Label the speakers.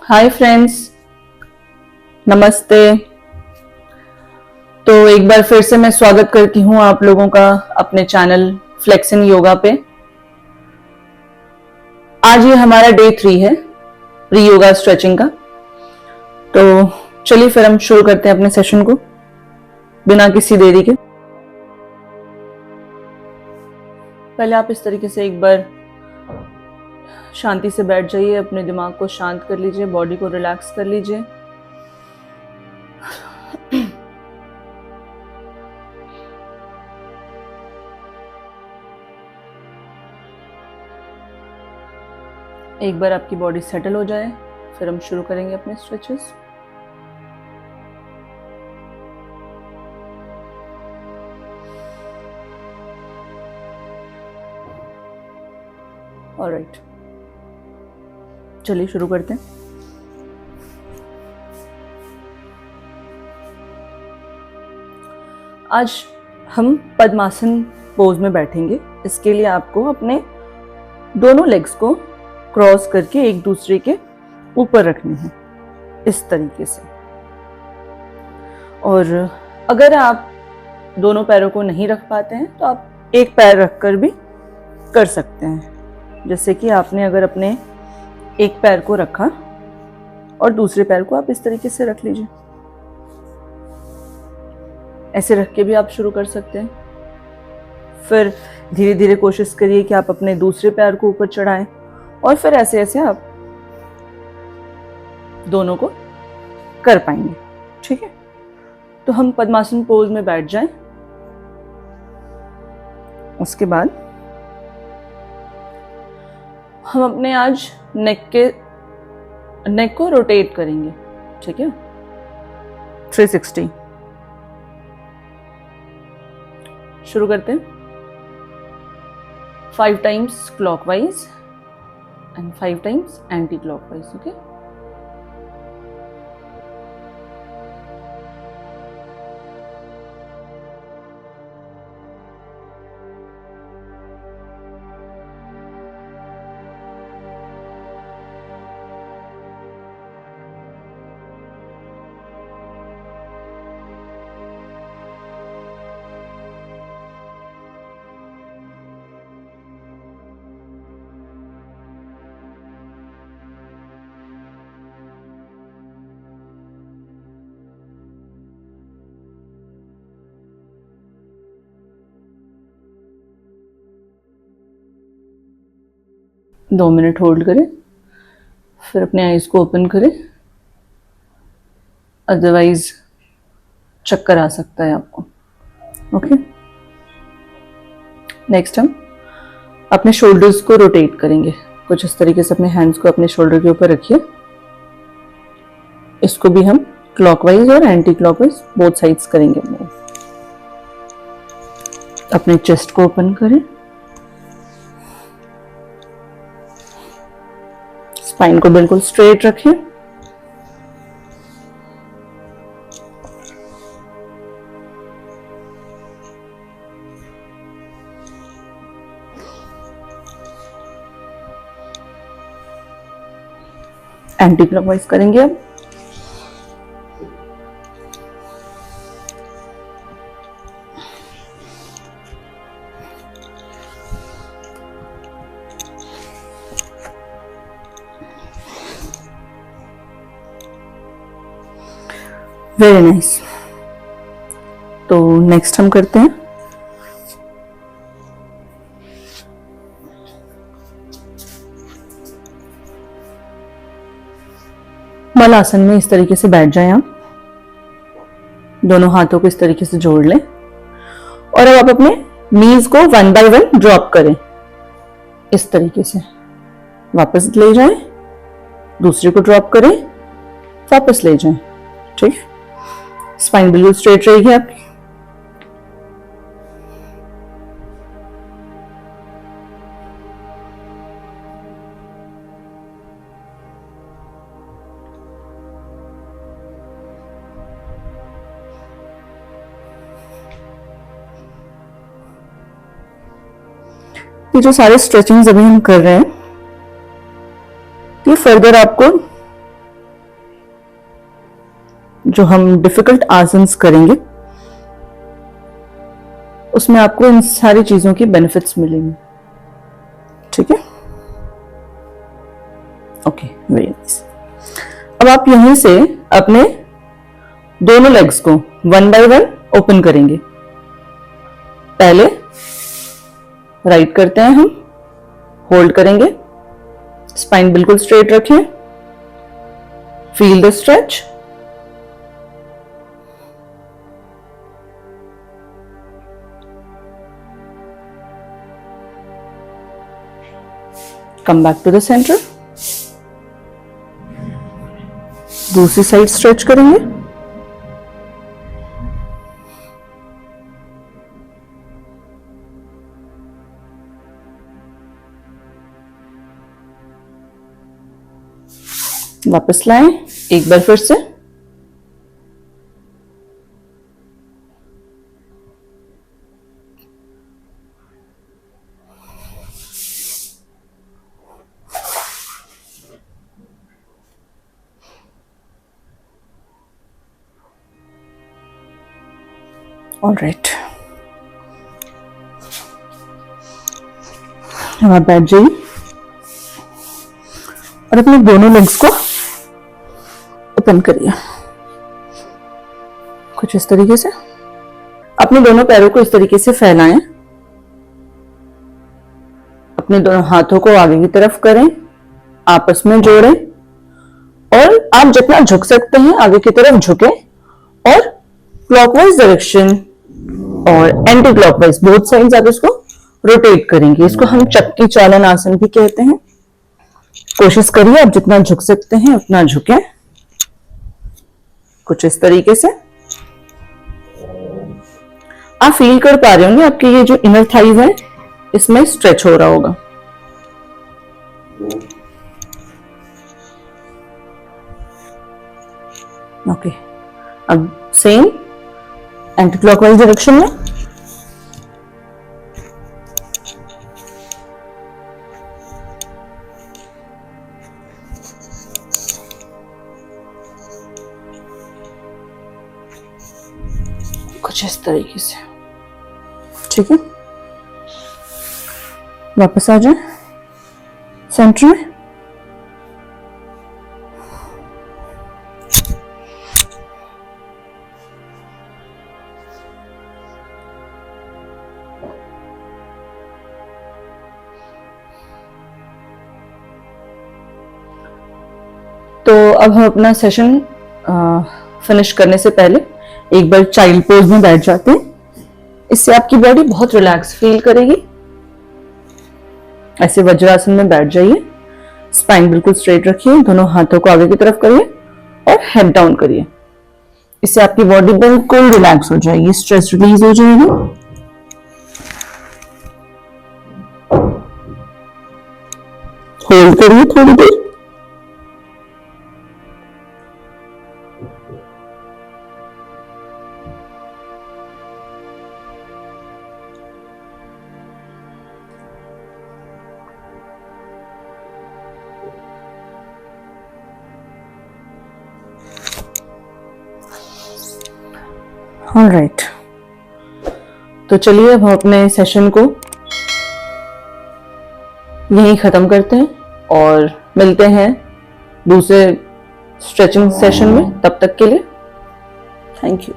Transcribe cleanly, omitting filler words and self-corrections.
Speaker 1: Hi friends, नमस्ते। तो एक बार फिर से मैं स्वागत करती हूँ आप लोगों का अपने चैनल फ्लेक्सिंग योगा पे। आज ये हमारा डे 3 है प्री योगा स्ट्रेचिंग का। तो चलिए फिर हम शुरू करते हैं अपने सेशन को बिना किसी देरी के। पहले आप इस तरीके से एक बार शांति से बैठ जाइए, अपने दिमाग को शांत कर लीजिए, बॉडी को रिलैक्स कर लीजिए। एक बार आपकी बॉडी सेटल हो जाए फिर हम शुरू करेंगे अपने स्ट्रेचेस। ऑलराइट, चलिए शुरू करते हैं। आज हम पद्मासन पोज में बैठेंगे। इसके लिए आपको अपने दोनों लेग्स को क्रॉस करके एक दूसरे के ऊपर रखने हैं इस तरीके से। और अगर आप दोनों पैरों को नहीं रख पाते हैं तो आप एक पैर रखकर भी कर सकते हैं। जैसे कि आपने अगर अपने एक पैर को रखा और दूसरे पैर को आप इस तरीके से रख लीजिए। ऐसे रख के भी आप शुरू कर सकते हैं। फिर धीरे धीरे कोशिश करिए कि आप अपने दूसरे पैर को ऊपर चढ़ाएं और फिर ऐसे ऐसे आप दोनों को कर पाएंगे। ठीक है, तो हम पद्मासन पोज में बैठ जाएं। उसके बाद हम अपने आज नेक को रोटेट करेंगे। ठीक है, 360। शुरू करते हैं। 5 times clockwise and 5 times anti-clockwise. Okay, दो मिनट होल्ड करें, फिर अपने आईज को ओपन करें, अदरवाइज चक्कर आ सकता है आपको। ओके, नेक्स्ट हम अपने शोल्डर्स को रोटेट करेंगे। कुछ इस तरीके से अपने हैंड्स को अपने शोल्डर के ऊपर रखिए। इसको भी हम क्लॉकवाइज और एंटी क्लॉकवाइज बोथ साइड्स करेंगे। अपने चेस्ट को ओपन करें, स्पाइन को बिल्कुल स्ट्रेट रखें। एंटी क्लॉकवाइज करेंगे अब। Very nice. तो नेक्स्ट हम करते हैं मल आसन में। इस तरीके से बैठ जाएं आप, दोनों हाथों को इस तरीके से जोड़ लें और अब आप अपने नीज को 1 बाय 1 ड्रॉप करें। इस तरीके से वापस ले जाएं, दूसरे को ड्रॉप करें, वापस ले जाएं। ठीक, स्पाइन बिल्कुल स्ट्रेट रहेगी आपकी। ये जो सारे स्ट्रेचिंग्स अभी हम कर रहे हैं ये फर्दर आपको जो हम डिफिकल्ट आसन्स करेंगे उसमें आपको इन सारी चीजों की बेनिफिट्स मिलेंगे। ठीक है, ओके, वेरी नाइस। अब आप यहीं से अपने दोनों लेग्स को 1 बाय 1 ओपन करेंगे। पहले राइट करते हैं हम, होल्ड करेंगे, स्पाइन बिल्कुल स्ट्रेट रखें, feel the stretch, come back to the centre, दूसरी साइड स्ट्रेच करेंगे, वापस लाएं एक बार फिर से, ऑलराइट। अब आप बैठ जाइए और अपने दोनों लेग्स को ओपन करिए कुछ इस तरीके से। अपने दोनों पैरों को इस तरीके से फैलाएं, अपने दोनों हाथों को आगे की तरफ करें, आपस में जोड़ें और आप जितना झुक सकते हैं आगे की तरफ झुकें और क्लॉकवाइज डायरेक्शन और एंटी क्लॉकवाइज बोथ साइड्स आप इसको रोटेट करेंगे। इसको हम चक्की चालन आसन भी कहते हैं। कोशिश करिए आप जितना झुक सकते हैं उतना झुकें कुछ इस तरीके से। आप फील कर पा रहे होंगे आपके ये जो इनर थाइज है इसमें स्ट्रेच हो रहा होगा। ओके, अब सेम एंटी क्लॉकवाइज डायरेक्शन में कुछ इस तरीके से। ठीक है, वापस आ जाए सेंटर में, तो अब हम अपना सेशन फिनिश करने से पहले एक बार चाइल्ड पोज में बैठ जाते हैं। इससे आपकी बॉडी बहुत रिलैक्स फील करेगी। ऐसे वज्रासन में बैठ जाइए, स्पाइन बिल्कुल स्ट्रेट रखिए, दोनों हाथों को आगे की तरफ करिए और हेड डाउन करिए। इससे आपकी बॉडी बिल्कुल रिलैक्स हो जाएगी, स्ट्रेस रिलीज हो जाएगी। होल्ड करिए थोड़ी देर, ऑलराइट। तो चलिए अब हम अपने सेशन को यहीं खत्म करते हैं और मिलते हैं दूसरे स्ट्रेचिंग सेशन में। तब तक के लिए थैंक यू।